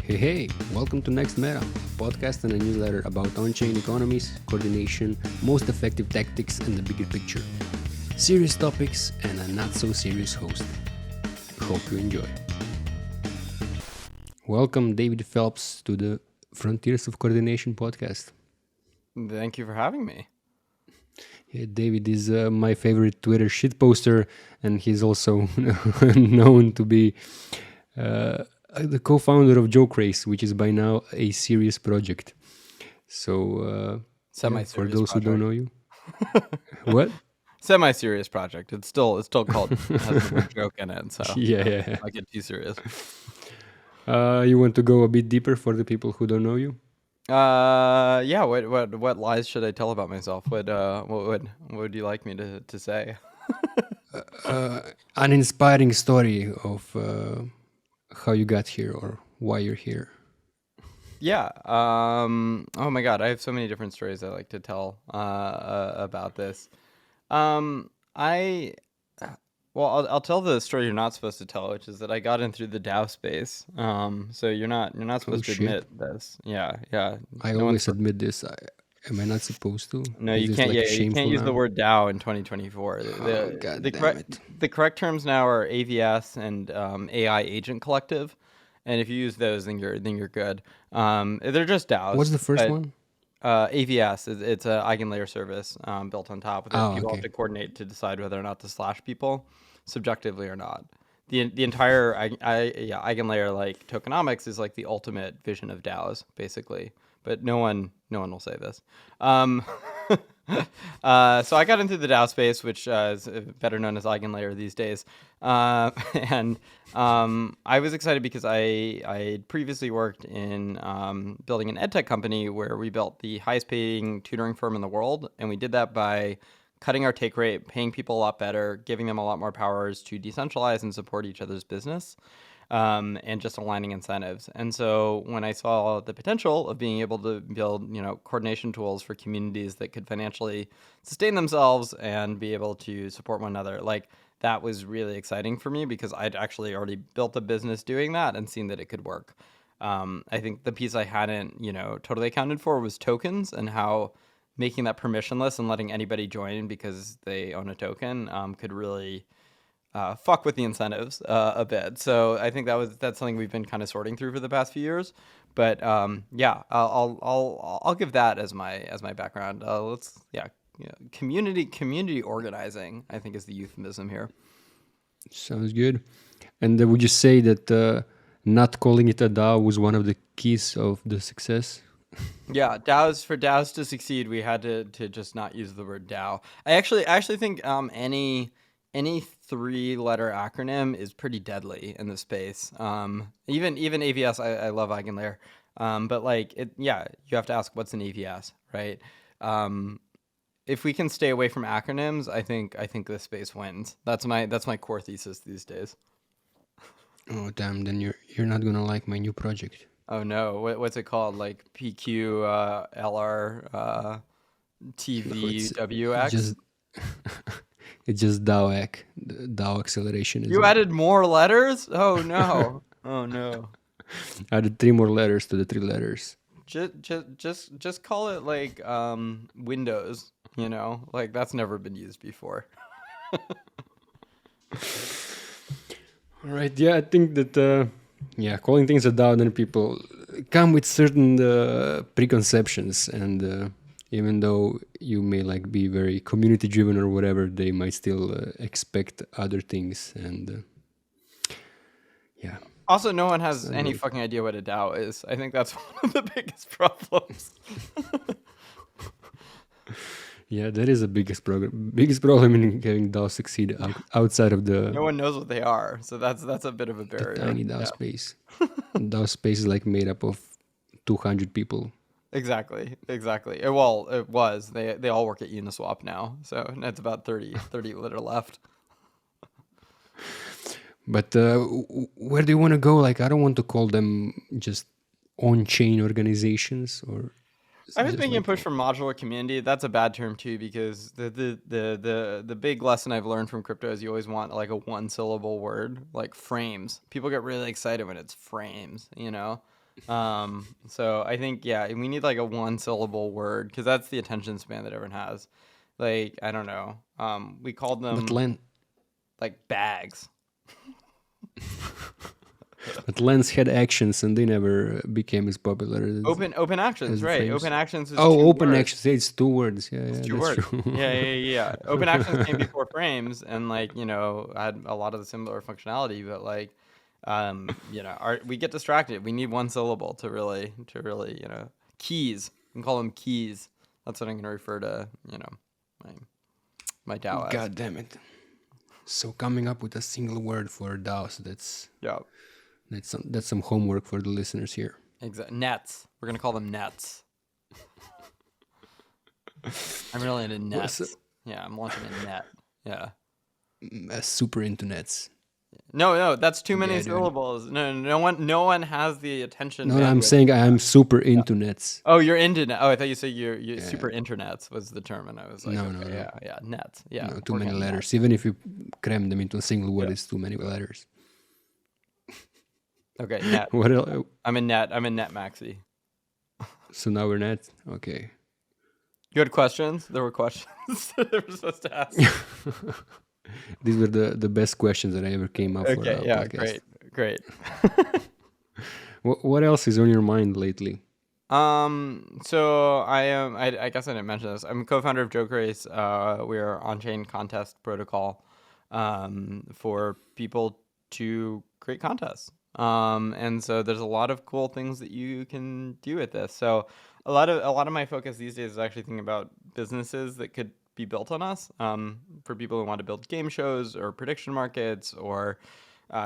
Hey, welcome to NextMeta, a podcast and a newsletter about on-chain economies, coordination, most effective tactics, and the bigger picture. Serious topics and a not-so-serious host. Hope you enjoy. Welcome, David Phelps, to the Frontiers of Coordination podcast. Thank you for having me. Yeah, David is my favorite Twitter shitposter, and he's also known to be the co-founder of JokeRace, which is by now a serious project. So, for those who don't know you, what? Semi-serious project. It's still called has the word joke in it. So Yeah. I get too serious. You want to go a bit deeper for the people who don't know you? Yeah. What lies should I tell about myself? What would you like me to say? An inspiring story of how you got here or why you're here. Yeah. Oh my God, I have so many different stories I like to tell about this. I I'll tell the story you're not supposed to tell, which is that I got in through the DAO space. So you're not supposed to shit. admit this. Yeah. I always admit this. Am I not supposed to? No, Is you this, can't. like, Yeah, you can't shameful use now? the word DAO in 2024. God The damn correct it. the correct terms now are AVS and AI Agent Collective, and if you use those, then you're good. They're just DAOs. What's the first one? AVS it's a eigenlayer service built on top of it. People have Okay. to coordinate to decide whether or not to slash people subjectively or not. The entire eigenlayer like tokenomics is like the ultimate vision of DAOs basically, but no one will say this. So I got into the DAO space, which is better known as eigenlayer these days, and I was excited because I had previously worked in building an edtech company where we built the highest paying tutoring firm in the world, and we did that by cutting our take rate, paying people a lot better, giving them a lot more powers to decentralize and support each other's business, and just aligning incentives. And so when I saw the potential of being able to build, coordination tools for communities that could financially sustain themselves and be able to support one another, like that was really exciting for me because I'd actually already built a business doing that and seen that it could work. I think the piece I hadn't, totally accounted for was tokens and how making that permissionless and letting anybody join because they own a token could really fuck with the incentives a bit. So I think that's something we've been kind of sorting through for the past few years. But yeah, I'll give that as my background. Community organizing, I think, is the euphemism here. Sounds good. And would you say that not calling it a DAO was one of the keys of the success? Yeah, DAOs to succeed, we had to just not use the word DAO. I actually think any 3-letter acronym is pretty deadly in the space. Even AVS, I love eigenlayer, but like you have to ask what's an AVS, right? If we can stay away from acronyms, I think this space wins. That's my core thesis these days. Oh damn! Then you're not gonna like my new project. Oh no, what's it called? Like PQ, LR, TV, WX? It's just DAOAC, the DAO acceleration. You added more letters? Oh no. Oh no. Added 3 more letters to the 3 letters. Just call it like Windows, like that's never been used before. All right, yeah, I think that calling things a DAO, then people come with certain preconceptions, and even though you may like be very community driven or whatever, they might still expect other things, and yeah. Also, no one has any fucking idea what a DAO is. I think that's one of the biggest problems. Yeah, that is the biggest problem in having DAO succeed outside of the. No one knows what they are, so that's a bit of a barrier. Tiny DAO space. DAO space is like made up of 200 people. Exactly. Well, it was. They all work at Uniswap now, so that's about 30 that are left. But where do you want to go? Like, I don't want to call them just on-chain organizations, or I was making a push for modular community. That's a bad term too, because the big lesson I've learned from crypto is you always want like a 1-syllable word, like frames. People get really excited when it's frames, So I think, yeah, we need like a one syllable word because that's the attention span that everyone has. Like, I don't know. We called But them like bags. Lens had actions and they never became as popular Open actions, as the right? frames. Open actions is Oh, two open words. actions. It's 2 words. Yeah, It's yeah, two that's words. true. Yeah. Open actions came before frames and like, had a lot of the similar functionality, but like, we get distracted. We need one syllable to really, keys. We can call them keys. That's what I'm going to refer to, my, my DAO as. God damn it. So coming up with a single word for DAOs, Yeah, that's some homework for the listeners here. exactly. Nets. We're going to call them nets. I'm really into nets. Yeah, I'm launching a net. Yeah. Super into nets. No, that's too many Yeah, dude. syllables. No one has the attention No, I'm bandwidth. saying I'm super into nets. Oh, you're into net. Oh, I thought you said you're super internets was the term, and I was like, No, okay, no, no. yeah, nets. Yeah, No, too working many on letters. nets. Even if you cram them into a single word, Yeah. it's too many letters. Okay, net. What else? I'm in net Maxi. So now we're net. Okay. You had questions? There were questions that I was supposed to ask. These were the best questions that I ever came up for Okay, a yeah, podcast. great. What else is on your mind lately? So I am. I guess I didn't mention this. I'm co-founder of JokeRace. We are on-chain contest protocol, for people to create contests. And so there's a lot of cool things that you can do with this. So a lot of my focus these days is actually thinking about businesses that could be built on us. For people who want to build game shows or prediction markets or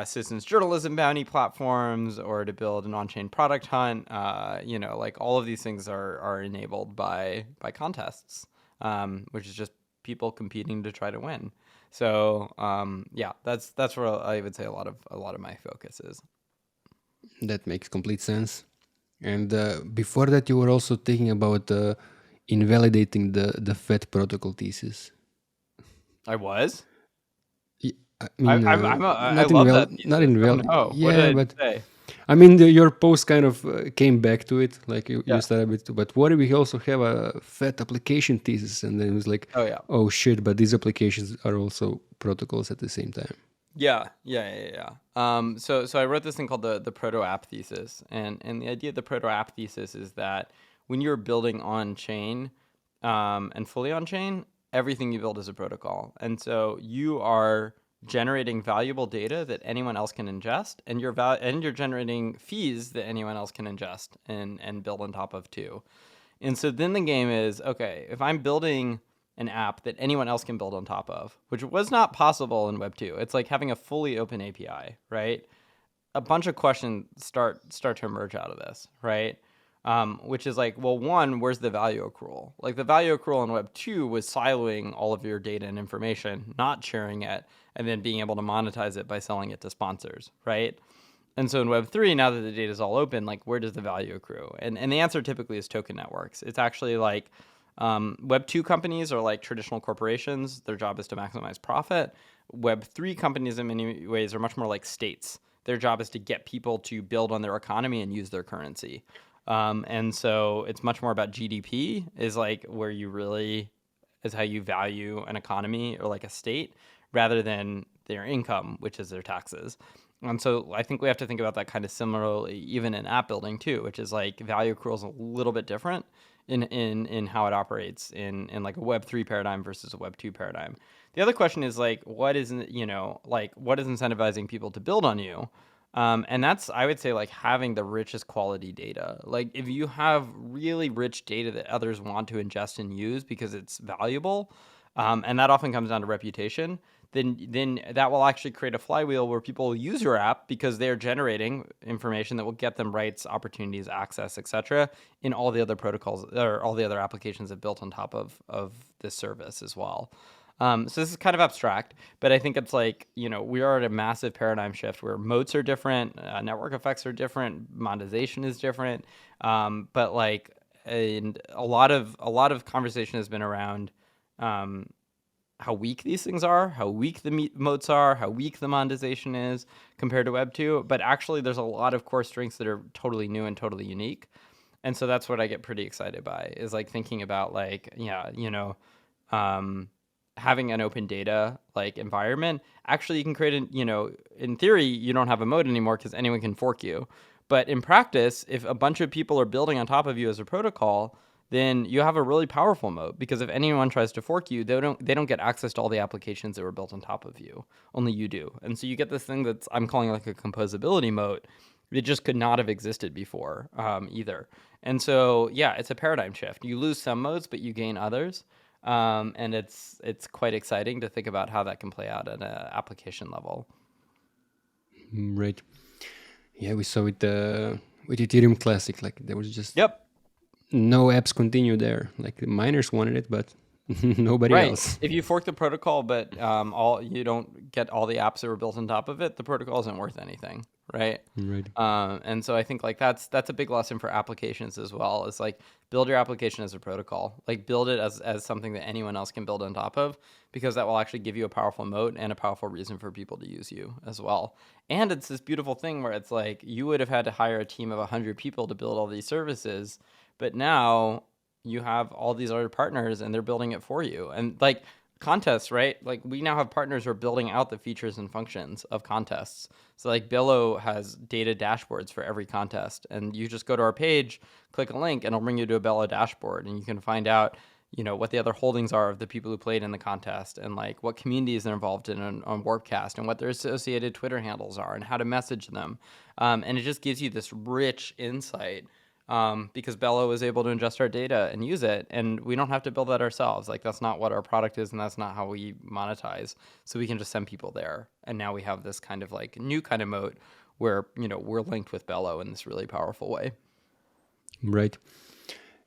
citizens journalism bounty platforms, or to build an on-chain product hunt. Like all of these things are enabled by contests, which is just people competing to try to win. So that's where I would say a lot of my focus is. That makes complete sense. And before that, you were also thinking about invalidating the FET protocol thesis. I was. I mean, I not love that not thesis. Oh no, what Yeah, did but I say? I mean, your post kind of came back to it, like you Yeah. started with. But what if we also have a FET application thesis? And then it was like, Oh yeah. oh shit! But these applications are also protocols at the same time. Yeah. So I wrote this thing called the Proto App Thesis, and the idea of the Proto App Thesis is that when you're building on chain, and fully on chain, everything you build is a protocol, and so you are generating valuable data that anyone else can ingest, and you're generating fees that anyone else can ingest and build on top of too. And so then the game is, okay, if I'm building an app that anyone else can build on top of, which was not possible in Web 2. It's like having a fully open API, right? A bunch of questions start to emerge out of this, right? Which is like, well, one, where's the value accrual? Like the value accrual in Web 2 was siloing all of your data and information, not sharing it, and then being able to monetize it by selling it to sponsors, right? And so in Web 3, now that the data is all open, like where does the value accrue? And the answer typically is token networks. It's actually like Web 2 companies are like traditional corporations. Their job is to maximize profit. Web 3 companies in many ways are much more like states. Their job is to get people to build on their economy and use their currency. And so it's much more about GDP is like where you really is how you value an economy or like a state rather than their income, which is their taxes. And so I think we have to think about that kind of similarly, even in app building too, which is like value accrual is a little bit different in how it operates in like a Web 3 paradigm versus a Web 2 paradigm. The other question is like, what is incentivizing people to build on you? And that's, I would say, like having the richest quality data. Like if you have really rich data that others want to ingest and use because it's valuable, and that often comes down to reputation, then that will actually create a flywheel where people use your app because they're generating information that will get them rights, opportunities, access, etc. in all the other protocols or all the other applications that built on top of this service as well. So this is kind of abstract, but I think it's like, we are at a massive paradigm shift where moats are different, network effects are different, monetization is different, but like, and a lot of conversation has been around how weak these things are, how weak the moats are, how weak the monetization is compared to Web 2. But actually, there's a lot of core strengths that are totally new and totally unique. And so that's what I get pretty excited by, is like thinking about like, having an open data like environment. Actually, you can create in theory, you don't have a moat anymore because anyone can fork you. But in practice, if a bunch of people are building on top of you as a protocol, then you have a really powerful moat, because if anyone tries to fork you, they don't get access to all the applications that were built on top of you. Only you do. And so you get this thing that's, I'm calling like a composability moat. It just could not have existed before either. And so, yeah, it's a paradigm shift. You lose some modes, but you gain others. And it's quite exciting to think about how that can play out at an application level. Right. Yeah, we saw it with Ethereum Classic. Like there was just no apps continue there. Like the miners wanted it, but nobody else. If you fork the protocol, but you don't get all the apps that were built on top of it, the protocol isn't worth anything, right? Right. And so I think like that's a big lesson for applications as well. Is like build your application as a protocol. Like build it as something that anyone else can build on top of, because that will actually give you a powerful moat and a powerful reason for people to use you as well. And it's this beautiful thing where it's like you would have had to hire a team of 100 people to build all these services, but now you have all these other partners and they're building it for you. And like contests, right? Like we now have partners who are building out the features and functions of contests. So like Billo has data dashboards for every contest, and you just go to our page, click a link, and it'll bring you to a Bello dashboard, and you can find out, what the other holdings are of the people who played in the contest, and like what communities they're involved in on Warpcast, and what their associated Twitter handles are, and how to message them. And it just gives you this rich insight. Because Bello is able to ingest our data and use it, and we don't have to build that ourselves. Like that's not what our product is, and that's not how we monetize. So we can just send people there, and now we have this kind of like new kind of moat where we're linked with Bello in this really powerful way. Right.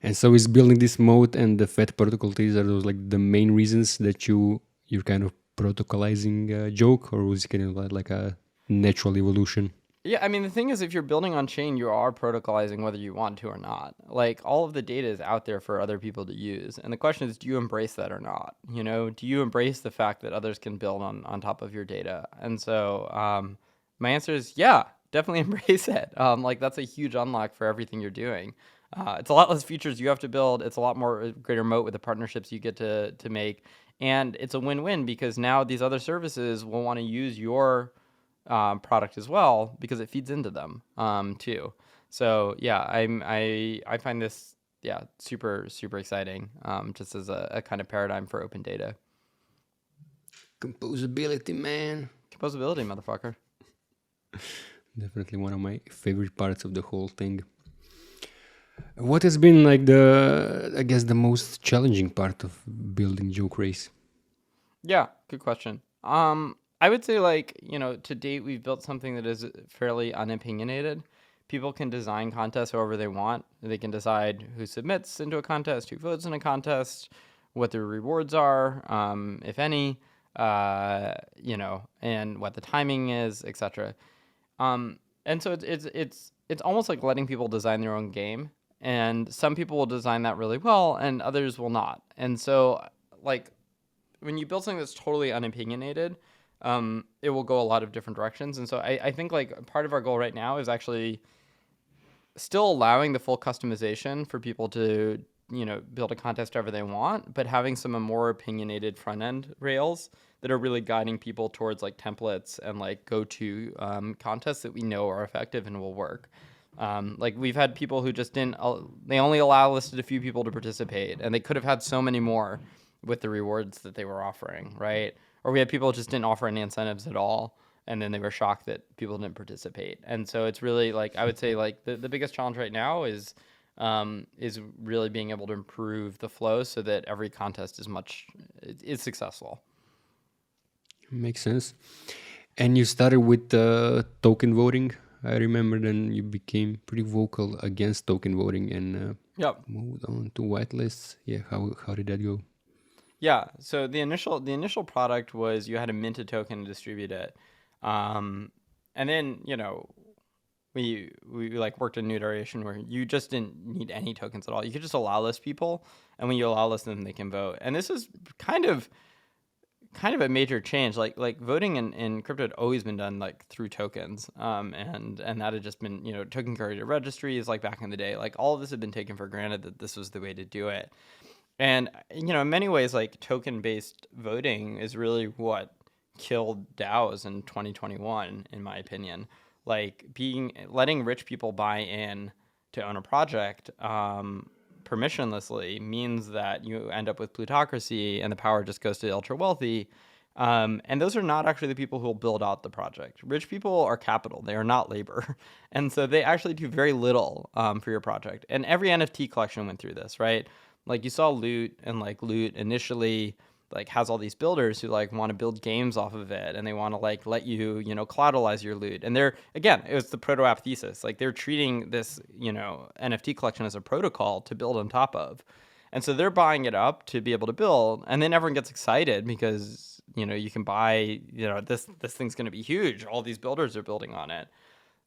And so is building this moat and the Fed protocol trees, are those like the main reasons that you're kind of protocolizing Joke, or was it kind of like a natural evolution? Yeah, I mean, the thing is, if you're building on chain, you are protocolizing whether you want to or not. Like, all of the data is out there for other people to use. And the question is, do you embrace that or not? Do you embrace the fact that others can build on top of your data? And so my answer is, yeah, definitely embrace it. Like, that's a huge unlock for everything you're doing. It's a lot less features you have to build. It's a lot more greater moat with the partnerships you get to make. And it's a win-win, because now these other services will want to use your product as well, because it feeds into them too. So yeah, I find this super exciting, just as a kind of paradigm for open data. Composability, man. Composability, motherfucker. Definitely one of my favorite parts of the whole thing. What has been like the most challenging part of building JokeRace? Yeah, good question. I would say, like, to date, we've built something that is fairly unopinionated. People can design contests however they want. They can decide who submits into a contest, who votes in a contest, what their rewards are, if any, and what the timing is, etc. And so it's almost like letting people design their own game. And some people will design that really well, and others will not. And so, like, when you build something that's totally unopinionated, it will go a lot of different directions. And so I think like part of our goal right now is actually still allowing the full customization for people to, build a contest however they want, but having some more opinionated front end rails that are really guiding people towards like templates and like go-to contests that we know are effective and will work. Like we've had people who just they only listed a few people to participate, and they could have had so many more with the rewards that they were offering, right? Or we had people who just didn't offer any incentives at all, and then they were shocked that people didn't participate. And so it's really like, I would say like the biggest challenge right now is really being able to improve the flow so that every contest is successful. Makes sense. And you started with token voting. I remember then you became pretty vocal against token voting and moved on to whitelists. Yeah, how did that go? Yeah, so the initial product was you had to mint a token and distribute it, and then we like worked a new iteration where you just didn't need any tokens at all. You could just allow list people, and when you allow list them, they can vote. And this is kind of kind of a major change. Like voting in crypto had always been done like through tokens, and that had just been, token curated registries like back in the day. Like all of this had been taken for granted that this was the way to do it. And in many ways, like token based voting is really what killed DAOs in 2021, in my opinion. Like letting rich people buy in to own a project permissionlessly means that you end up with plutocracy and the power just goes to the ultra wealthy. And those are not actually the people who will build out the project. Rich people are capital, they are not labor. And so they actually do very little for your project. And every NFT collection went through this, right? Like you saw Loot, and like Loot initially like has all these builders who like want to build games off of it, and they want to like let you collateralize your loot. And they're, again, it was the Proto App Thesis. Like they're treating this NFT collection as a protocol to build on top of. And so they're buying it up to be able to build, and then everyone gets excited because you can buy, this thing's going to be huge, all these builders are building on it.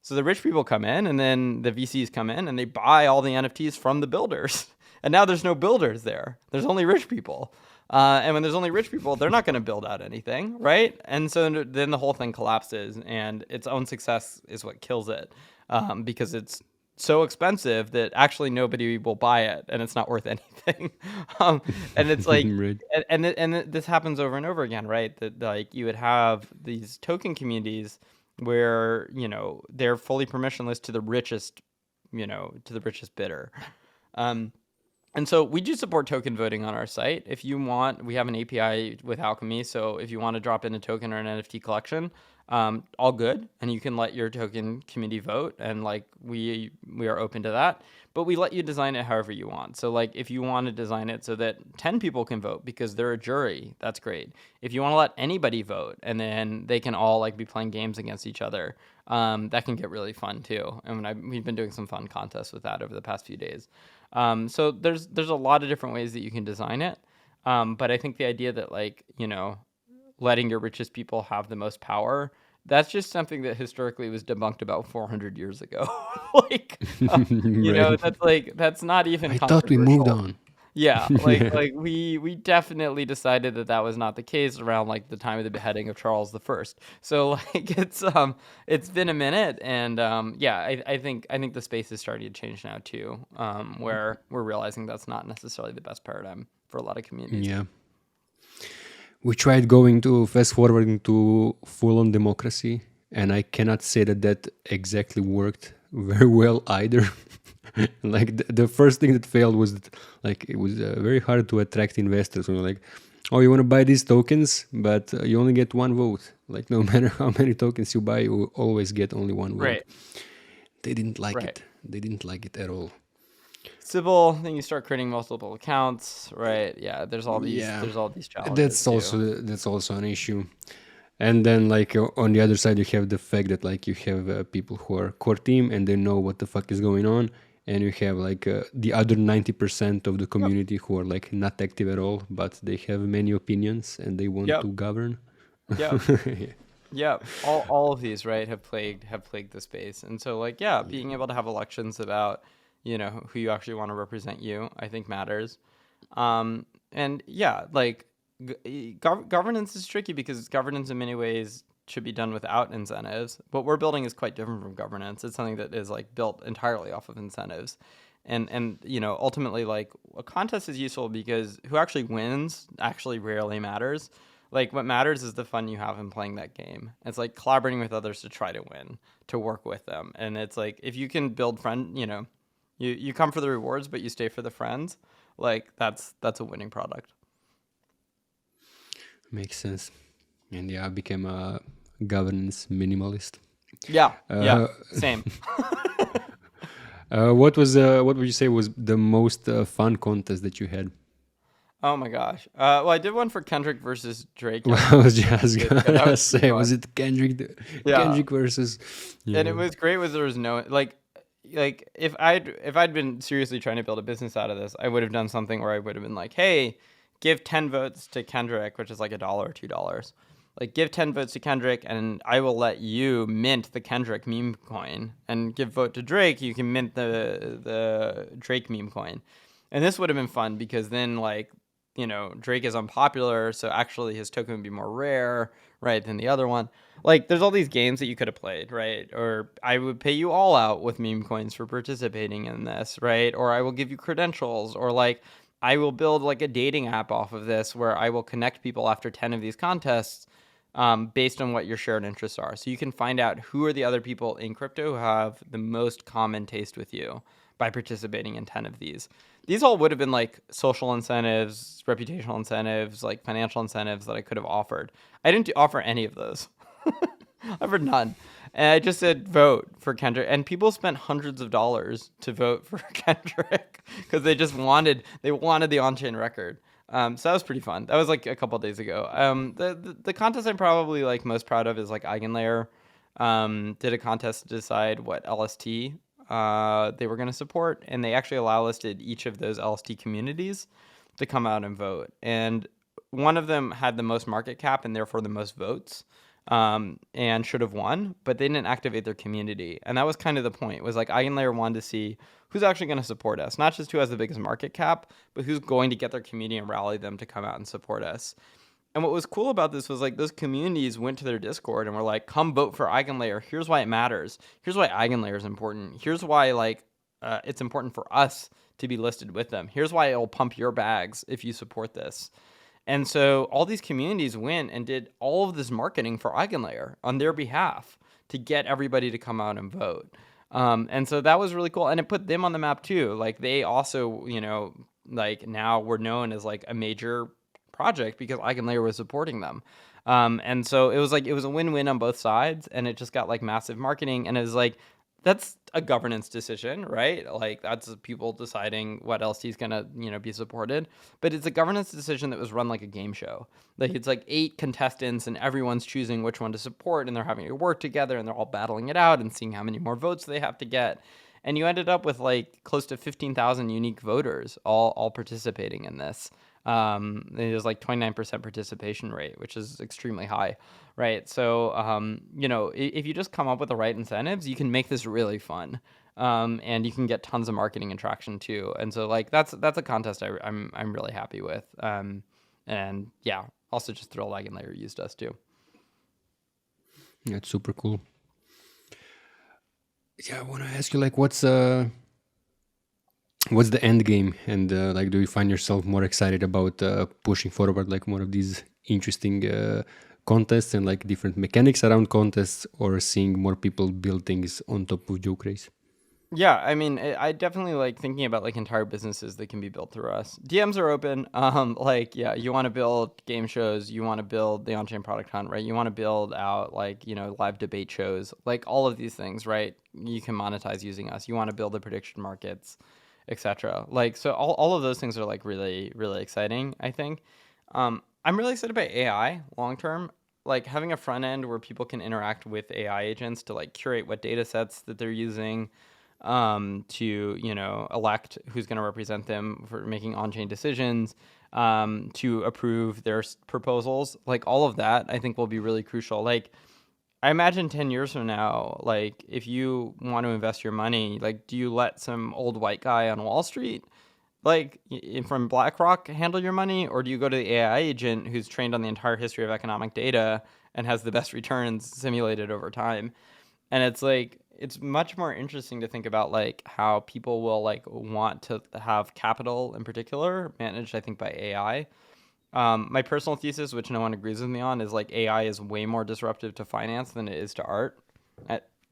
So the rich people come in, and then the VCs come in, and they buy all the NFTs from the builders. And now there's no builders there. There's only rich people. And when there's only rich people, they're not going to build out anything, right? And so then the whole thing collapses, and its own success is what kills it, because it's so expensive that actually nobody will buy it, and it's not worth anything. And it's like, Right. and this happens over and over again, right? That like you would have these token communities where they're fully permissionless to the richest, bidder. And so we do support token voting on our site. If you want, we have an API with Alchemy. So if you want to drop in a token or an NFT collection, all good. And you can let your token community vote. And like we are open to that. But we let you design it however you want. So like if you want to design it so that 10 people can vote because they're a jury, that's great. If you want to let anybody vote and then they can all like be playing games against each other, that can get really fun too. And we've been doing some fun contests with that over the past few days. So there's a lot of different ways that you can design it. But I think the idea that like, letting your richest people have the most power, that's just something that historically was debunked about 400 years ago. Like, Right. that's not even I thought we moved controversial. on. Yeah, Yeah. like we definitely decided that was not the case around like the time of the beheading of Charles the First. So like it's been a minute, and yeah, I think the space is starting to change now too, where we're realizing that's not necessarily the best paradigm for a lot of communities. Yeah. We tried going to fast forwarding to full on democracy, and I cannot say that exactly worked very well either. Like the first thing that failed was that, like, it was very hard to attract investors. We were like, oh, you want to buy these tokens, but you only get one vote. Like no matter how many tokens you buy, you will always get only one vote. Right, They didn't like right. it. They didn't like it at all. Sybil, then you start creating multiple accounts, right? Yeah, Yeah, there's all these challenges too. that's also an issue. And then like on the other side, you have the fact that like you have people who are core team and they know what the fuck is going on, and you have like the other 90% of the Yep. community who are like not active at all, but they have many opinions and they want Yep. to govern. Yep. Yeah. Yeah, all of these, right, have plagued the space. And so like, yeah, being able to have elections about, who you actually want to represent you, I think matters. And yeah, like governance is tricky because governance in many ways should be done without incentives. What we're building is quite different from governance. It's something that is like built entirely off of incentives. And ultimately like a contest is useful because who actually wins actually rarely matters. Like what matters is the fun you have in playing that game. It's like collaborating with others to try to win, to work with them. And it's like if you can build you come for the rewards but you stay for the friends, like that's a winning product. Makes sense. And yeah, I became a governance minimalist. Yeah, yeah, Uh, same. what would you say was the most fun contest that you had? Oh my gosh. Well, I did one for Kendrick versus Drake Well, I was yesterday. just Yeah, that gonna was pretty say, was fun. it Kendrick? Yeah, Kendrick versus, and it yeah, was great. Was there was no like if I'd been seriously trying to build a business out of this, I would have done something where I would have been like, hey, give 10 votes to Kendrick, which is like $1 or $2. Like give 10 votes to Kendrick, and I will let you mint the Kendrick meme coin, and give vote to Drake. You can mint the Drake meme coin, and this would have been fun because then like Drake is unpopular, so actually his token would be more rare, right, than the other one. Like, there's all these games that you could have played, right? Or I would pay you all out with meme coins for participating in this, right? Or I will give you credentials, or like I will build like a dating app off of this where I will connect people after 10 of these contests, based on what your shared interests are. So you can find out who are the other people in crypto who have the most common taste with you by participating in 10 of these. These all would have been like social incentives, reputational incentives, like financial incentives that I could have offered. I didn't offer any of those. I offered none. And I just said vote for Kendrick. And people spent hundreds of dollars to vote for Kendrick because they wanted the on-chain record. So that was pretty fun. That was like a couple of days ago. The contest I'm probably like most proud of is like Eigenlayer. Did a contest to decide what LST they were going to support, and they actually listed each of those LST communities to come out and vote. And one of them had the most market cap and therefore the most votes, and should have won, but they didn't activate their community. And that was kind of the point. It was like Eigenlayer wanted to see who's actually going to support us, not just who has the biggest market cap, but who's going to get their community and rally them to come out and support us. And what was cool about this was like those communities went to their Discord and were like, come vote for Eigenlayer. Here's why it matters. Here's why Eigenlayer is important. Here's why like it's important for us to be listed with them. Here's why it'll pump your bags if you support this. And so all these communities went and did all of this marketing for Eigenlayer on their behalf to get everybody to come out and vote. And so that was really cool. And it put them on the map too. Like they also, like now were known as like a major project because Eigenlayer was supporting them. And so it was a win-win on both sides, and it just got like massive marketing. And it was like, that's a governance decision, right? Like that's people deciding what LST is gonna, be supported. But it's a governance decision that was run like a game show. Like it's like 8 contestants and everyone's choosing which one to support, and they're having to work together, and they're all battling it out and seeing how many more votes they have to get. And you ended up with like close to 15,000 unique voters all participating in this. It was like 29% participation rate, which is extremely high, right? So, if you just come up with the right incentives, you can make this really fun, and you can get tons of marketing and traction too. And so, like that's a contest I'm really happy with. And yeah, also just thrilled Eigenlayer used us too. Yeah, it's super cool. Yeah, I want to ask you like what's the end game, and like do you find yourself more excited about pushing forward like more of these interesting contests and like different mechanics around contests, or seeing more people build things on top of JokeRace? Yeah, I mean, I definitely like thinking about like entire businesses that can be built through us. DMs are open. You want to build game shows, you want to build the on-chain product hunt, right? You want to build out like, live debate shows, like all of these things, right? You can monetize using us. You want to build the prediction markets, etc. Like, so all of those things are like really, really exciting, I think. I'm really excited about AI long term, like having a front end where people can interact with AI agents to like curate what data sets that they're using, to, elect who's going to represent them for making on-chain decisions, to approve their proposals. Like all of that, I think will be really crucial. Like, I imagine 10 years from now, like if you want to invest your money, like do you let some old white guy on Wall Street, like from BlackRock, handle your money, or do you go to the AI agent who's trained on the entire history of economic data and has the best returns simulated over time? And it's like it's much more interesting to think about like how people will like want to have capital in particular managed, I think, by AI. My personal thesis, which no one agrees with me on, is like AI is way more disruptive to finance than it is to art.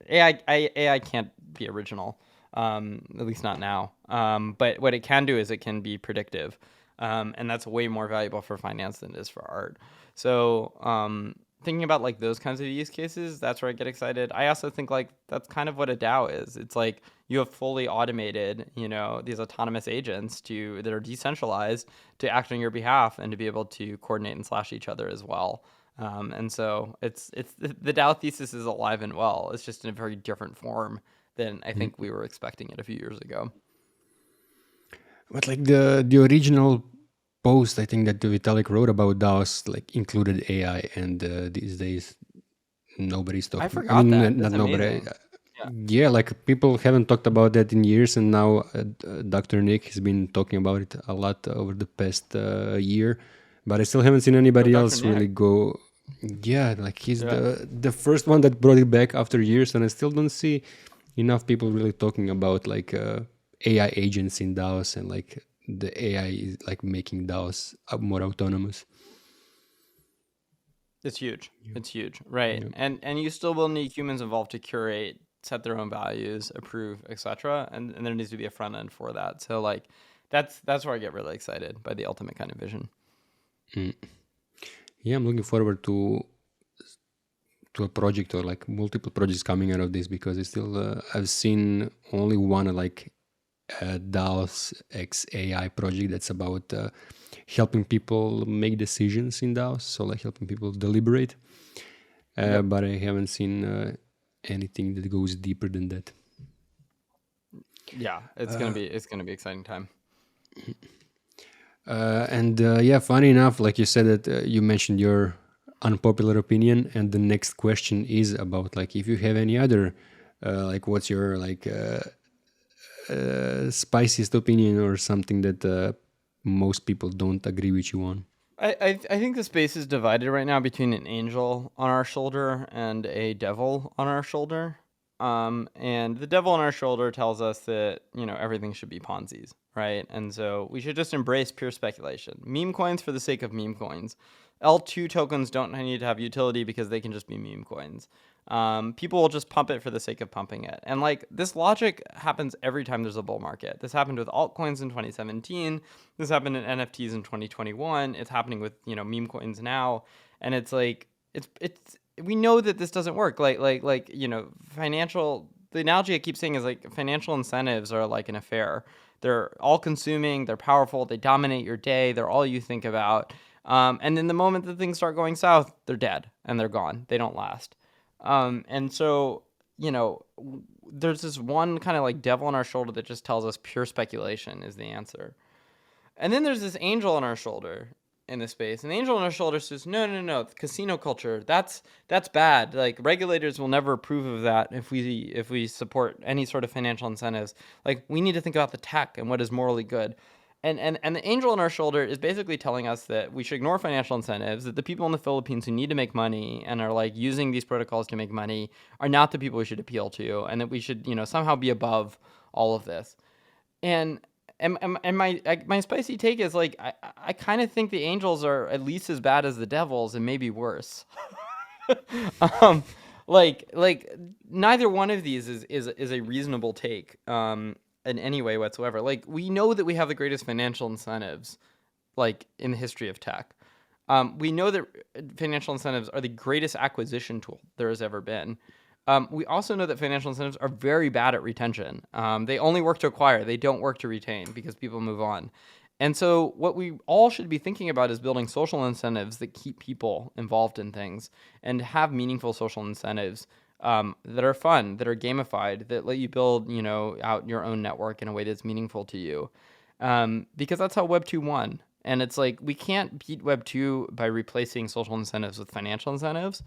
AI can't be original, at least not now. But what it can do is it can be predictive, and that's way more valuable for finance than it is for art. So thinking about like those kinds of use cases, that's where I get excited. I also think like that's kind of what a DAO is. It's like you have fully automated, these autonomous agents that are decentralized to act on your behalf and to be able to coordinate and slash each other as well. And so it's the DAO thesis is alive and well. It's just in a very different form than I think we were expecting it a few years ago. But like the original post, I think that Vitalik wrote about DAOs like included AI, and these days nobody's talking. I forgot that. Not That's nobody. amazing. Yeah. Yeah, like people haven't talked about that in years, and now Dr. Nick has been talking about it a lot over the past year, but I still haven't seen Oh, anybody Dr. else really Nick. go. Yeah, like he's Yeah. the first one that brought it back after years, and I still don't see enough people really talking about like AI agents in DAOs and like the AI is like making DAOs more autonomous. It's huge. It's huge, right? Yeah. And you still will need humans involved to curate, set their own values, approve, etc. And there needs to be a front end for that. So like, that's where I get really excited by the ultimate kind of vision. Yeah, I'm looking forward to a project or like multiple projects coming out of this because it's still I've seen only one like DAOs X AI project that's about helping people make decisions in DAOs, so like helping people deliberate. Yep. But I haven't seen anything that goes deeper than that. Yeah, it's gonna be exciting time. And yeah, funny enough, like you said that you mentioned your unpopular opinion, and the next question is about like if you have any other like what's your like spiciest opinion or something that most people don't agree with you on. I think the space is divided right now between an angel on our shoulder and a devil on our shoulder. And the devil on our shoulder tells us that, everything should be Ponzi's, right? And so we should just embrace pure speculation. Meme coins for the sake of meme coins. L2 tokens don't need to have utility because they can just be meme coins. People will just pump it for the sake of pumping it. And like this logic happens every time there's a bull market. This happened with altcoins in 2017. This happened in NFTs in 2021. It's happening with, meme coins now. And it's like, it's we know that this doesn't work. Financial, the analogy I keep saying is like financial incentives are like an affair. They're all consuming, they're powerful, they dominate your day, they're all you think about. And then the moment that things start going south, they're dead and they're gone. They don't last. And so, there's this one kind of like devil on our shoulder that just tells us pure speculation is the answer. And then there's this angel on our shoulder in this space. And the angel on our shoulder says, no, casino culture, that's bad. Like regulators will never approve of that if we support any sort of financial incentives. Like we need to think about the tech and what is morally good. And the angel on our shoulder is basically telling us that we should ignore financial incentives, that the people in the Philippines who need to make money and are like using these protocols to make money are not the people we should appeal to, and that we should, somehow be above all of this. And my spicy take is like I kind of think the angels are at least as bad as the devils and maybe worse. um, like neither one of these is a reasonable take in any way whatsoever. Like we know that we have the greatest financial incentives like in the history of tech. We know that financial incentives are the greatest acquisition tool there has ever been. We also know that financial incentives are very bad at retention. They only work to acquire. They don't work to retain because people move on. And so what we all should be thinking about is building social incentives that keep people involved in things and have meaningful social incentives that are fun, that are gamified, that let you build, out your own network in a way that's meaningful to you. Because that's how Web 2 won. And it's like we can't beat Web 2 by replacing social incentives with financial incentives.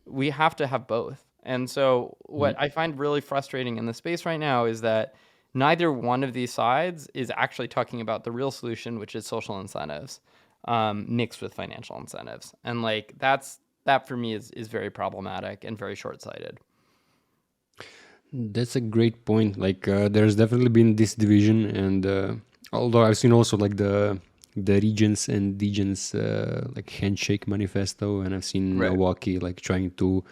We have to have both. And so what I find really frustrating in the space right now is that neither one of these sides is actually talking about the real solution, which is social incentives mixed with financial incentives. And like that for me is very problematic and very short-sighted. That's a great point. Like there's definitely been this division, and although I've seen also like the regions and degens like handshake manifesto, and I've seen Right. Milwaukee like trying to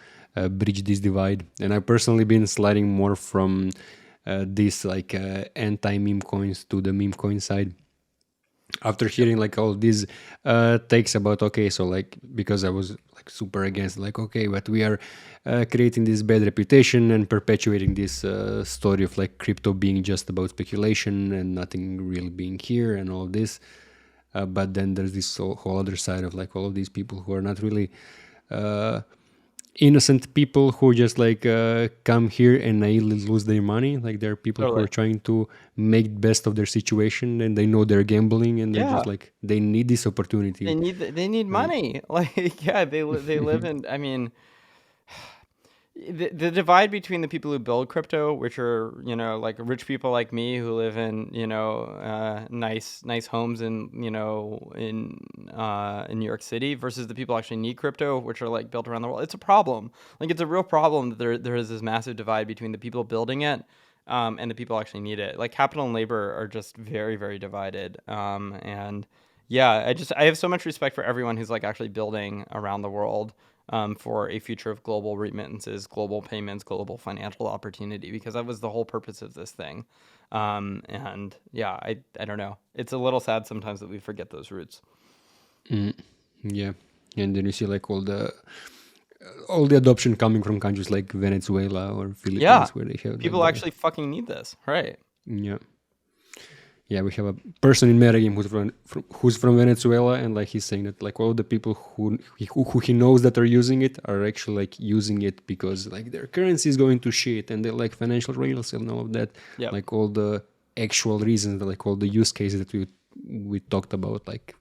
bridge this divide. And I've personally been sliding more from this like anti-meme coins to the meme coin side. After hearing like all these takes about okay, so like because I was like super against like okay, but we are creating this bad reputation and perpetuating this story of like crypto being just about speculation and nothing really being here and all of this. But then there's this whole other side of like all of these people who are not really innocent people who just like come here and naively lose their money. Like there are people who Totally. are trying to make best of their situation and they know they're gambling and they're Yeah. just like they need this opportunity. They need And money. Like, yeah, they live in, I mean, the divide between the people who build crypto, which are, like rich people like me who live in, nice homes in, in New York City, versus the people who actually need crypto, which are like built around the world. It's a problem. Like, it's a real problem that there is this massive divide between the people building it, and the people who actually need it. Like, capital and labor are just very, very divided. And yeah, I have so much respect for everyone who's like actually building around the world, for a future of global remittances, global payments, global financial opportunity, because that was the whole purpose of this thing. And yeah, I don't know. It's a little sad sometimes that we forget those roots. Yeah, and then you see like all the adoption coming from countries like Venezuela or Philippines, Yeah, where they have people like actually fucking need this, right? yeah. Yeah, we have a person in MetaGame who's from Venezuela, and like he's saying that like all the people who he knows that are using it are actually like using it because like their currency is going to shit and they like financial rails and all of that. Yep. Like all the actual reasons, like all the use cases that we talked about like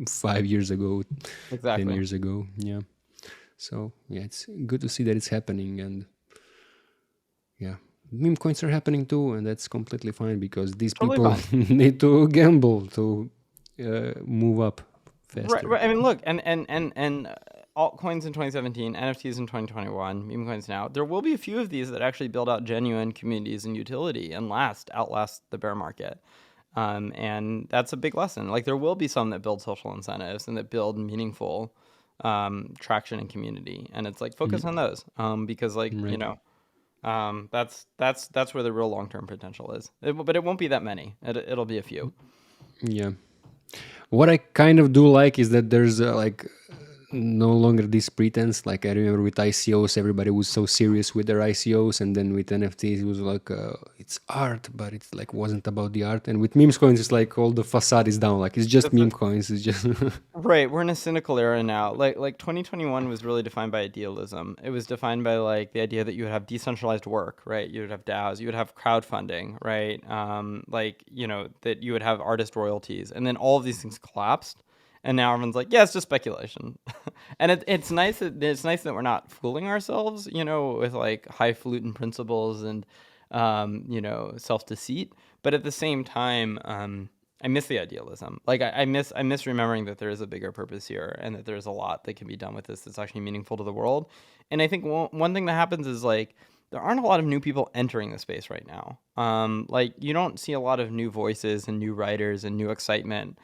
5 years ago, Exactly. 10 years ago. Yeah. So yeah, it's good to see that it's happening, and yeah. Meme coins are happening too, and that's completely fine because these Totally people need to gamble to move up faster. Right. I mean, look, and altcoins in 2017, NFTs in 2021, meme coins now. There will be a few of these that actually build out genuine communities and utility and outlast the bear market. And that's a big lesson. Like, there will be some that build social incentives and that build meaningful traction and community. And it's like, focus on those, because like, Right. that's where the real long-term potential is. But it won't be that many. It'll be a few. Yeah. What I kind of do like is that there's like no longer this pretense. Like I remember with ICOs, everybody was so serious with their ICOs, and then with NFTs, it was like it's art, but it's like wasn't about the art. And with meme coins, it's like all the facade is down. Like it's just meme coins. It's just Right, we're in a cynical era now. Like 2021 was really defined by idealism. It was defined by like the idea that you would have decentralized work, right? You would have DAOs, you would have crowdfunding, right? That you would have artist royalties, and then all of these things collapsed, and now everyone's like, yeah, it's just speculation. And it's nice that we're not fooling ourselves, with like highfalutin principles and self deceit, but at the same time, I miss the idealism. Like I miss remembering that there is a bigger purpose here and that there's a lot that can be done with this that's actually meaningful to the world. And I think one thing that happens is like there aren't a lot of new people entering the space right now. Like you don't see a lot of new voices and new writers and new excitement,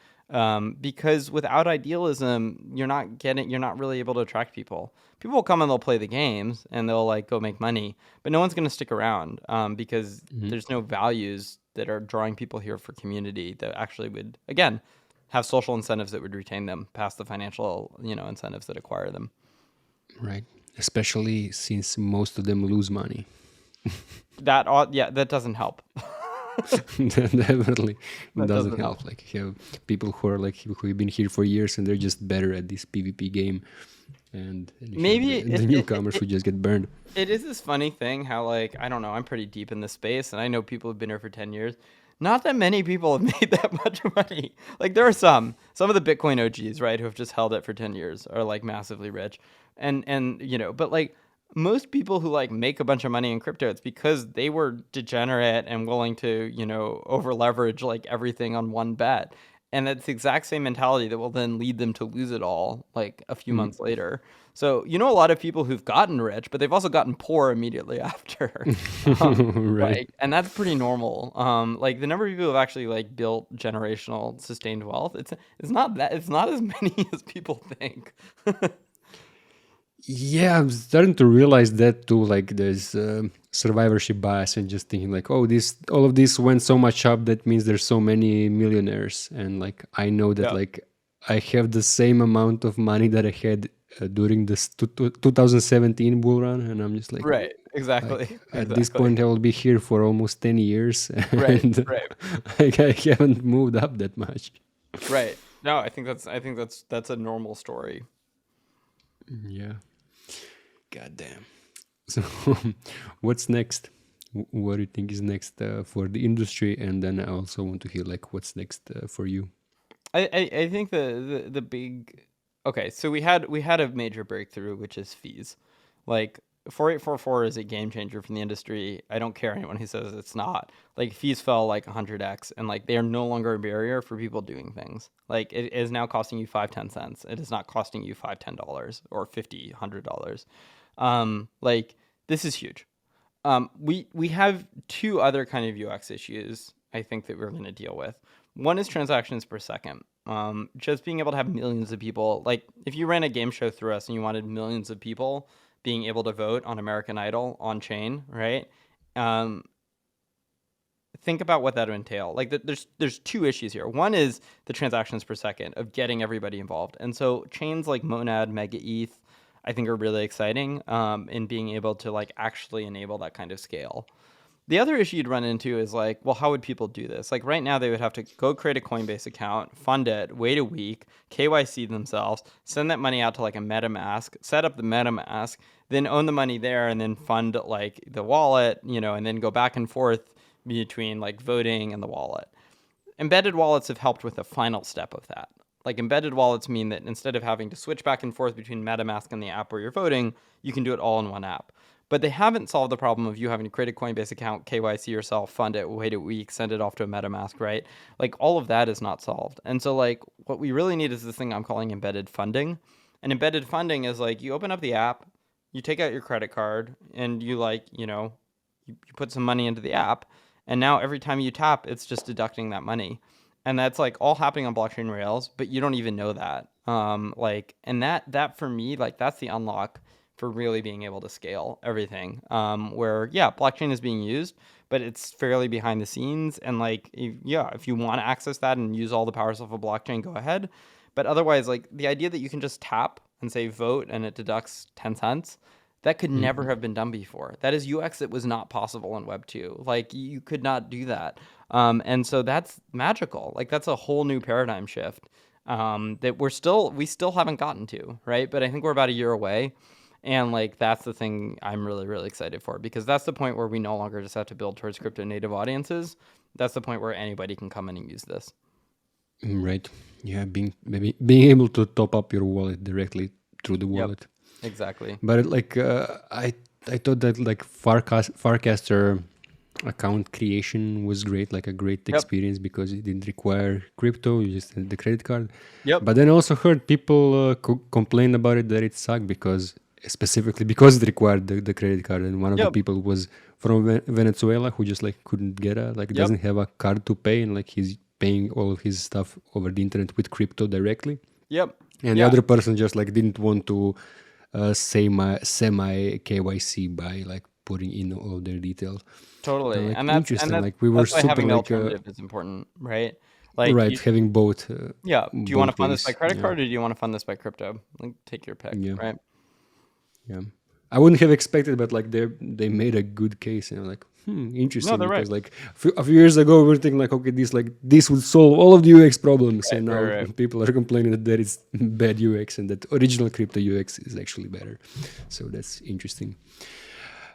because without idealism, you're not really able to attract people. People will come and they'll play the games and they'll like go make money, but no one's going to stick around, because there's no values that are drawing people here for community that actually would, again, have social incentives that would retain them past the financial, incentives that acquire them. right. Especially since most of them lose money. That doesn't help. Definitely That doesn't help. Like you have people who are like who've been here for years and they're just better at this PvP game, and you Maybe have the newcomers who just get burned. it is this funny thing how like I don't know, I'm pretty deep in this space and I know people who've been here for 10 years. Not that many people have made that much money. Like there are some of the Bitcoin OGs, right, who have just held it for 10 years are like massively rich. And but like most people who like make a bunch of money in crypto, it's because they were degenerate and willing to, over leverage like everything on one bet. And that's the exact same mentality that will then lead them to lose it all like a few months later. So, a lot of people who've gotten rich, but they've also gotten poor immediately after. Right. And that's pretty normal. Like the number of people who've actually like built generational sustained wealth, it's not as many as people think. Yeah, I'm starting to realize that too. Like, there's survivorship bias, and just thinking like, oh, all of this went so much up. That means there's so many millionaires, and like I know that Yeah. like I have the same amount of money that I had during this 2017 bull run, and I'm just like, Right. Exactly. like at this Exactly. point, I will be here for almost 10 years, Right. and Right. like I haven't moved up that much. Right. No, I think that's a normal story. Yeah. God damn. So, what's next? What do you think is next for the industry? And then I also want to hear like what's next for you. I think the big, okay, so we had a major breakthrough, which is fees. Like 4844 is a game changer for the industry. I don't care anyone who says it's not. Like fees fell like 100x, and like they are no longer a barrier for people doing things. Like it is now costing you 5-10 cents. It is not costing you $5-10 or $50-100. Like this is huge. We have two other kind of UX issues I think that we're going to deal with. One is transactions per second. Just being able to have millions of people, like if you ran a game show through us and you wanted millions of people being able to vote on American Idol on chain, right? Think about what that would entail. Like there's two issues here. One is the transactions per second of getting everybody involved. And so chains like Monad, Mega ETH, I think are really exciting in being able to like actually enable that kind of scale. The other issue you'd run into is like, well, how would people do this? Like right now, they would have to go create a Coinbase account, fund it, wait a week, KYC themselves, send that money out to like a MetaMask, set up the MetaMask, then own the money there, and then fund like the wallet, and then go back and forth between like voting and the wallet. Embedded wallets have helped with the final step of that. Like embedded wallets mean that instead of having to switch back and forth between MetaMask and the app where you're voting, you can do it all in one app. But they haven't solved the problem of you having to create a Coinbase account, KYC yourself, fund it, wait a week, send it off to a MetaMask, right? Like all of that is not solved. And so like what we really need is this thing I'm calling embedded funding. And embedded funding is like you open up the app, you take out your credit card, and you like, you put some money into the app. And now every time you tap, it's just deducting that money. And that's like all happening on blockchain rails, but you don't even know that. And that for me, like that's the unlock for really being able to scale everything. Where blockchain is being used, but it's fairly behind the scenes. And like, if you want to access that and use all the powers of a blockchain, go ahead. But otherwise, like the idea that you can just tap and say vote and it deducts 10 cents, that could never have been done before. That is UX that was not possible in Web 2. Like you could not do that. And so that's magical. Like that's a whole new paradigm shift that we still haven't gotten to, right? But I think we're about a year away. And like that's the thing I'm really, really excited for, because that's the point where we no longer just have to build towards crypto native audiences. That's the point where anybody can come in and use this. Right. Yeah, being able to top up your wallet directly through the wallet. Yep. Exactly. But like I thought that like Farcaster account creation was great, like a great experience, because it didn't require crypto, you just had the credit card. Yep. But then I also heard people complain about it, that it sucked specifically because it required the credit card, and one of the people was from Venezuela who just like couldn't get doesn't have a card to pay, and like he's paying all of his stuff over the internet with crypto directly. Yep. And the other person just like didn't want to semi KYC by like putting in all of their details. Totally. Like, and that's interesting. and Like we were that's why super having an like alternative is important, right? Like having both. Do you want to fund this by credit Yeah. card, or do you want to fund this by crypto? Like take your pick, right? Yeah. I wouldn't have expected, but like they made a good case, and I'm like, interesting. they're because right. like a few years ago we were thinking like, okay, this would solve all of the UX problems, and now people are complaining that there is bad UX and that original crypto UX is actually better. So that's interesting.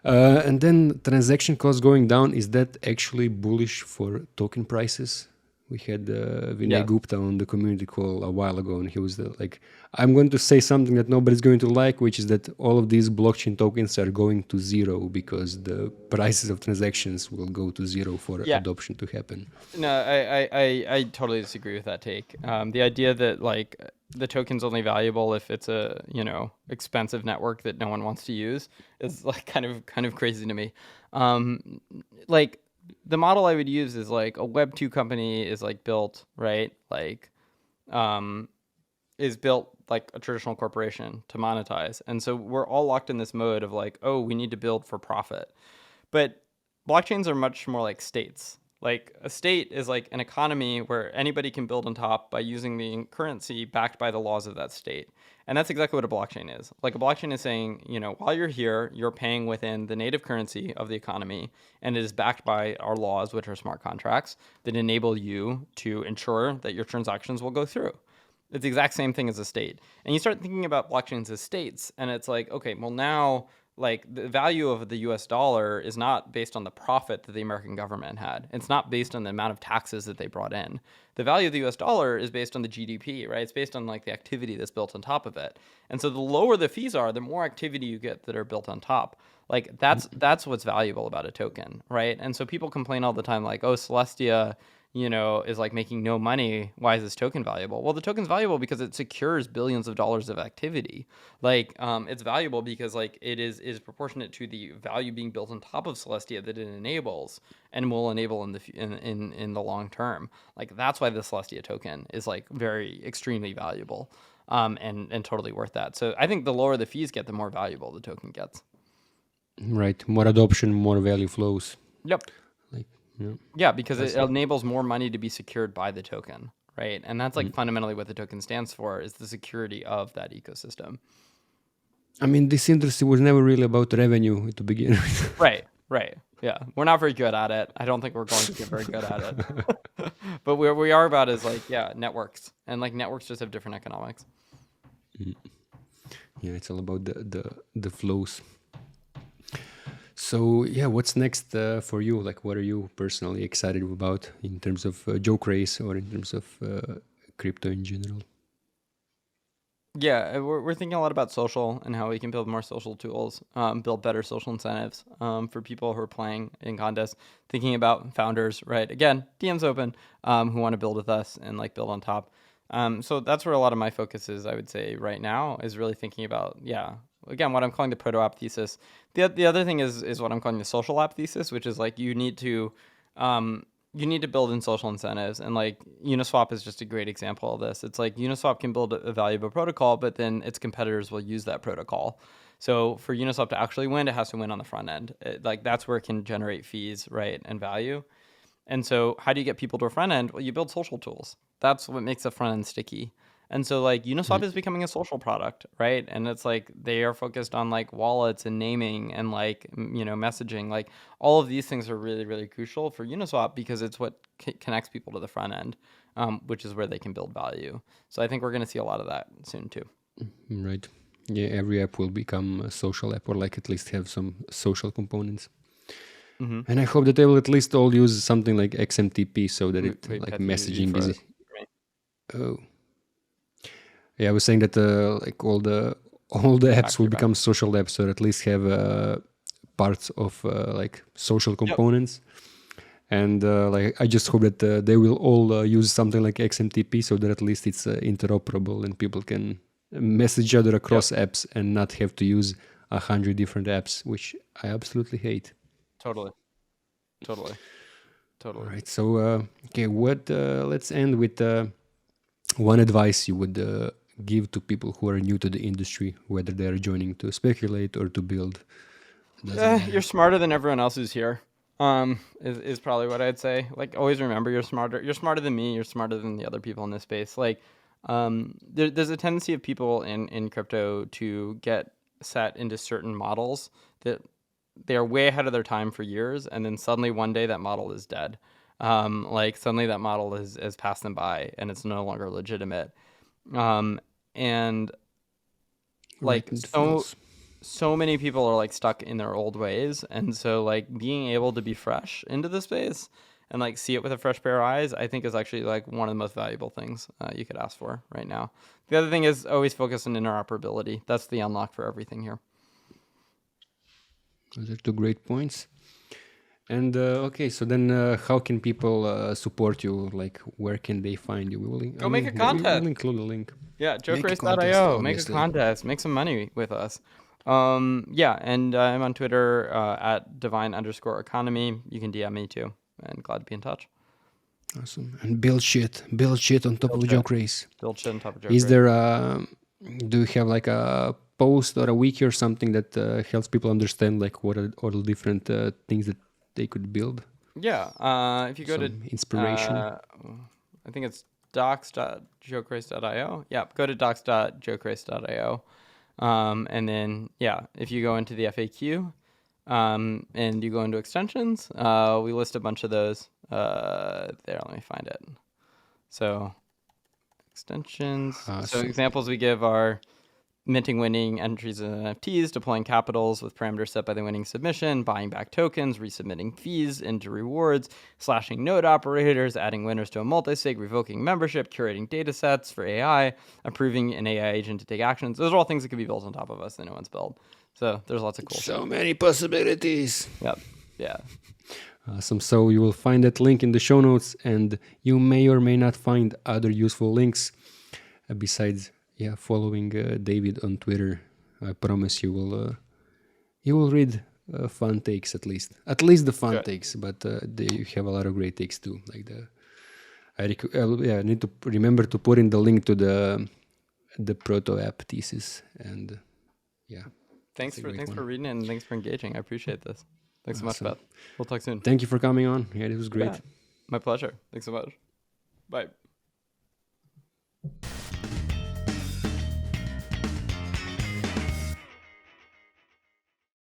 And then transaction costs going down, is that actually bullish for token prices? We had Vinay Gupta on the community call a while ago, and he was like, I'm going to say something that nobody's going to like, which is that all of these blockchain tokens are going to zero because the prices of transactions will go to zero for adoption to happen. No, I totally disagree with that take. The idea that like the token's only valuable if it's a expensive network that no one wants to use is like kind of crazy to me. Like the model I would use is like a Web 2 company is like built, right? Like is built like a traditional corporation to monetize. And so we're all locked in this mode of like, oh, we need to build for profit. But blockchains are much more like states. Like a state is like an economy where anybody can build on top by using the currency backed by the laws of that state. And that's exactly what a blockchain is. Like a blockchain is saying, while you're here, you're paying within the native currency of the economy, and it is backed by our laws, which are smart contracts that enable you to ensure that your transactions will go through. It's the exact same thing as a state. And you start thinking about blockchains as states, and it's like, okay, well now like the value of the US dollar is not based on the profit that the American government had. It's not based on the amount of taxes that they brought in. The value of the US dollar is based on the GDP, right? It's based on like the activity that's built on top of it. And so the lower the fees are, the more activity you get that are built on top. Like that's what's valuable about a token, right? And so people complain all the time like, oh, Celestia, is like making no money. Why is this token valuable? Well, the token's valuable because it secures billions of dollars of activity. Like, it's valuable because like it is proportionate to the value being built on top of Celestia that it enables and will enable in the long term. Like that's why the Celestia token is like very extremely valuable, and totally worth that. So I think the lower the fees get, the more valuable the token gets. Right. More adoption, more value flows. Yep. Like, yeah. Yeah, because it enables more money to be secured by the token, right? And that's like fundamentally what the token stands for, is the security of that ecosystem. I mean, this industry was never really about revenue to begin with. Right. Yeah, we're not very good at it. I don't think we're going to get very good at it. But where we are about is like, yeah, networks, and like networks just have different economics. Yeah, it's all about the flows. So yeah, what's next for you? Like, what are you personally excited about in terms of JokeRace or in terms of crypto in general? Yeah, we're thinking a lot about social and how we can build more social tools, build better social incentives for people who are playing in contests. Thinking about founders, right? Again, DM's open, who want to build with us and like build on top. So that's where a lot of my focus is, I would say, right now, is really thinking about, again, what I'm calling the Proto App Thesis. The other thing is what I'm calling the Social App Thesis, which is like you need to build in social incentives, and like Uniswap is just a great example of this. It's like Uniswap can build a valuable protocol, but then its competitors will use that protocol. So for Uniswap to actually win, it has to win on the front end. Like that's where it can generate fees, right, and value. And so how do you get people to a front end? Well, you build social tools. That's what makes the front end sticky. And so like Uniswap is becoming a social product, right? And it's like they are focused on like wallets and naming and like, messaging. Like all of these things are really, really crucial for Uniswap because it's what connects people to the front end, which is where they can build value. So I think we're going to see a lot of that soon too. Right. Yeah, every app will become a social app, or like at least have some social components. And I hope that they will at least all use something like XMTP so that like messaging is. Oh. Yeah, I was saying that like all the apps will become social apps, or at least have parts of like social components. And like I just hope that they will all use something like XMTP so that at least it's interoperable and people can message each other across apps and not have to use 100 different apps, which I absolutely hate. Totally. All right. So okay, let's end with one advice you would give to people who are new to the industry, whether they are joining to speculate or to build. You're smarter than everyone else who's here. Is probably what I'd say. Like, always remember you're smarter. You're smarter than me. You're smarter than the other people in this space. Like, there's a tendency of people in crypto to get set into certain models that they are way ahead of their time for years, and then suddenly one day that model is dead. Like suddenly that model has passed them by and it's no longer legitimate. And like so many people are like stuck in their old ways, and so like being able to be fresh into the space and like see it with a fresh pair of eyes, I think is actually like one of the most valuable things you could ask for right now. The other thing is always focus on interoperability. That's the unlock for everything here. Those are two great points. And okay, so then how can people support you? Like, where can they find you? Go make a contest. We'll include a link. Yeah, JokeRace.io. Make a contest. Make some money with us. And I'm on Twitter at divine_economy. You can DM me too, and glad to be in touch. Awesome. And build shit on top of JokeRace. Build shit on top of JokeRace. Is there do you have like a post or a wiki or something that helps people understand like what are all the different things that they could build? Yeah. If you go to inspiration, I think it's docs.jokerace.io. Yeah, go to docs.jokerace.io. And then, if you go into the FAQ and you go into extensions, we list a bunch of those. There, let me find it. So, extensions. So, examples we give are minting winning entries and NFTs, deploying capitals with parameters set by the winning submission, buying back tokens, resubmitting fees into rewards, slashing node operators, adding winners to a multi-sig, revoking membership, curating data sets for AI, approving an AI agent to take actions. Those are all things that could be built on top of us that no one's built. So there's lots of cool So stuff. many possibilities. Yep. Yeah. Awesome. So you will find that link in the show notes, and you may or may not find other useful links besides following David on Twitter. I promise you will read fun takes at least the fun Good. takes, but they have a lot of great takes too. Like I need to remember to put in the link to the Proto App Thesis, and Thanks for reading it, and thanks for engaging. I appreciate this. Thanks so much, Awesome. Beth. We'll talk soon. Thank you for coming on. Yeah, it was great. Yeah, my pleasure. Thanks so much. Bye.